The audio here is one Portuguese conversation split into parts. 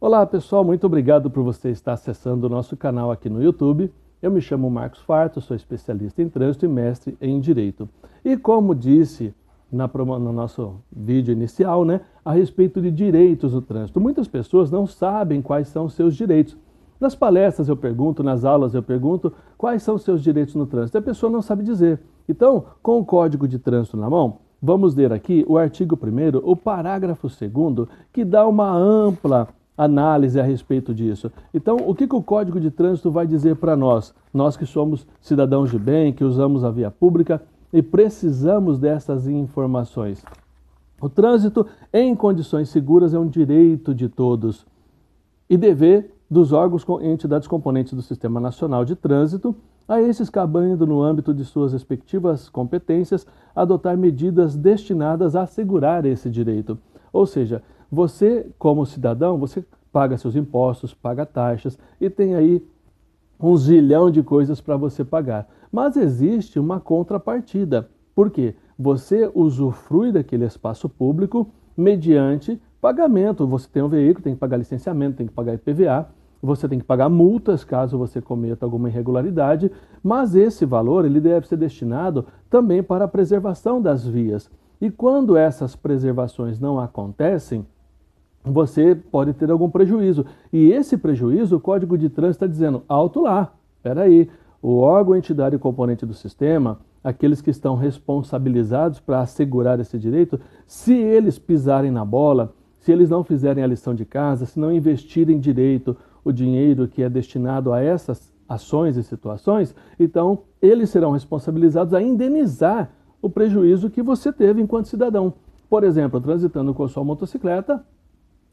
Olá pessoal, muito obrigado por você estar acessando o nosso canal aqui no YouTube. Eu me chamo Marcos Farto, sou especialista em trânsito e mestre em Direito. E como disse no nosso vídeo inicial, a respeito de direitos no trânsito, muitas pessoas não sabem quais são os seus direitos. Nas palestras eu pergunto, nas aulas eu pergunto, quais são os seus direitos no trânsito? A pessoa não sabe dizer. Então, com o Código de Trânsito na mão, vamos ler aqui o artigo 1º, o parágrafo 2º, que dá uma ampla análise a respeito disso. Então, o que o Código de Trânsito vai dizer para nós? Nós que somos cidadãos de bem, que usamos a via pública e precisamos dessas informações. O trânsito em condições seguras é um direito de todos e dever dos órgãos e entidades componentes do Sistema Nacional de Trânsito, a esses cabendo no âmbito de suas respectivas competências, adotar medidas destinadas a assegurar esse direito. Ou seja, você, como cidadão, você paga seus impostos, paga taxas e tem aí um zilhão de coisas para você pagar. Mas existe uma contrapartida. Por quê? Você usufrui daquele espaço público mediante pagamento. Você tem um veículo, tem que pagar licenciamento, tem que pagar IPVA, você tem que pagar multas caso você cometa alguma irregularidade, mas esse valor ele deve ser destinado também para a preservação das vias. E quando essas preservações não acontecem, você pode ter algum prejuízo. E esse prejuízo, o Código de Trânsito está dizendo, alto lá, espera aí, o órgão, entidade e componente do sistema, aqueles que estão responsabilizados para assegurar esse direito, se eles pisarem na bola, se eles não fizerem a lição de casa, se não investirem direito o dinheiro que é destinado a essas ações e situações, então eles serão responsabilizados a indenizar o prejuízo que você teve enquanto cidadão. Por exemplo, transitando com a sua motocicleta,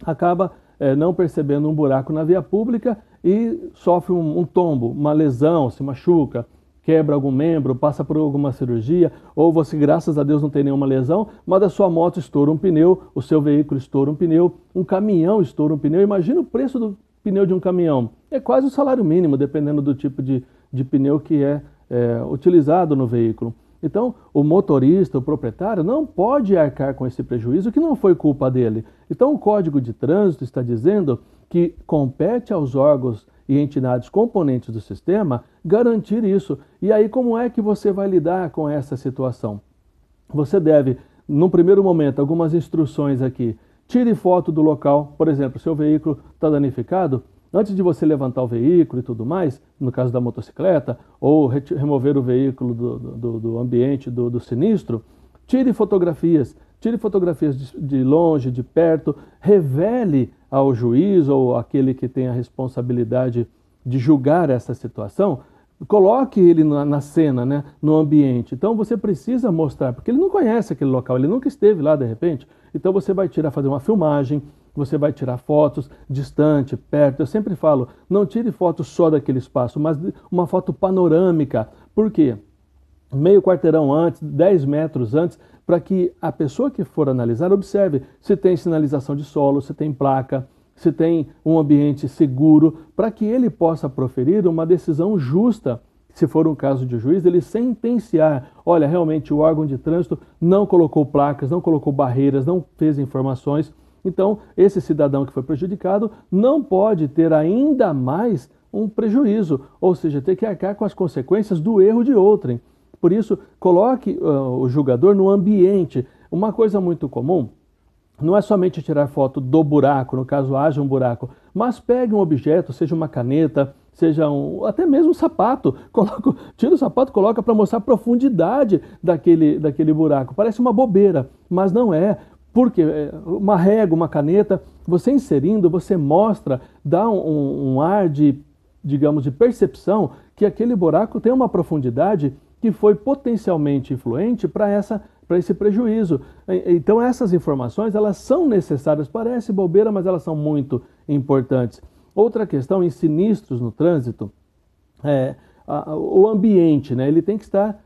acaba não percebendo um buraco na via pública e sofre um tombo, uma lesão, se machuca, quebra algum membro, passa por alguma cirurgia, ou você, graças a Deus, não tem nenhuma lesão, mas a sua moto estoura um pneu, o seu veículo estoura um pneu, um caminhão estoura um pneu. Imagina o preço do pneu de um caminhão. É quase o salário mínimo, dependendo do tipo de pneu que é utilizado no veículo. Então, o motorista, o proprietário, não pode arcar com esse prejuízo que não foi culpa dele. Então, o Código de Trânsito está dizendo que compete aos órgãos e entidades componentes do sistema garantir isso. E aí, como é que você vai lidar com essa situação? Você deve, num primeiro momento, algumas instruções aqui. Tire foto do local, por exemplo, seu veículo está danificado, antes de você levantar o veículo e tudo mais, no caso da motocicleta, ou remover o veículo do ambiente do sinistro, tire fotografias de longe, de perto, revele ao juiz ou aquele que tem a responsabilidade de julgar essa situação, coloque ele na cena, no ambiente. Então você precisa mostrar, porque ele não conhece aquele local, ele nunca esteve lá de repente. Então você vai fazer uma filmagem, você vai tirar fotos distante, perto. Eu sempre falo, não tire fotos só daquele espaço, mas uma foto panorâmica. Por quê? Meio quarteirão antes, 10 metros antes, para que a pessoa que for analisar observe se tem sinalização de solo, se tem placa, se tem um ambiente seguro, para que ele possa proferir uma decisão justa. Se for um caso de juiz, ele sentenciar, olha, realmente o órgão de trânsito não colocou placas, não colocou barreiras, não fez informações. Então, esse cidadão que foi prejudicado não pode ter ainda mais um prejuízo, ou seja, ter que arcar com as consequências do erro de outrem. Por isso, coloque o julgador no ambiente. Uma coisa muito comum não é somente tirar foto do buraco, no caso haja um buraco, mas pegue um objeto, seja uma caneta, seja até mesmo um sapato, tira o sapato, coloca para mostrar a profundidade daquele buraco. Parece uma bobeira, mas não é. Porque uma régua, uma caneta, você inserindo, você mostra, dá um ar digamos, de percepção que aquele buraco tem uma profundidade que foi potencialmente influente para esse prejuízo. Então essas informações, elas são necessárias, parece bobeira, mas elas são muito importantes. Outra questão em sinistros no trânsito, o ambiente, ele tem que estar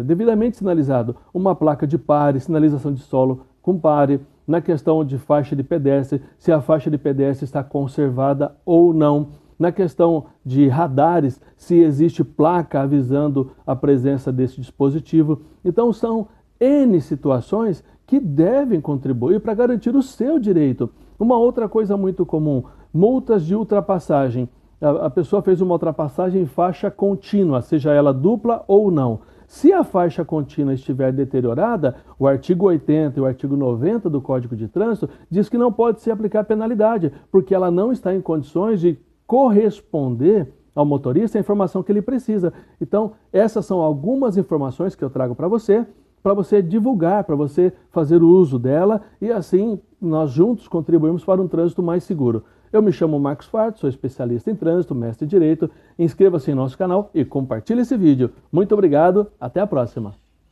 devidamente sinalizado. Uma placa de pare, sinalização de solo com pare, na questão de faixa de pedestre, se a faixa de pedestre está conservada ou não, na questão de radares, se existe placa avisando a presença desse dispositivo. Então são N situações que devem contribuir para garantir o seu direito. Uma outra coisa muito comum, multas de ultrapassagem. A pessoa fez uma ultrapassagem em faixa contínua, seja ela dupla ou não. Se a faixa contínua estiver deteriorada, o artigo 80 e o artigo 90 do Código de Trânsito diz que não pode se aplicar penalidade, porque ela não está em condições de corresponder ao motorista a informação que ele precisa. Então, essas são algumas informações que eu trago para você divulgar, para você fazer o uso dela e assim nós juntos contribuímos para um trânsito mais seguro. Eu me chamo Marcos Farto, sou especialista em trânsito, mestre em direito. Inscreva-se em nosso canal e compartilhe esse vídeo. Muito obrigado, até a próxima.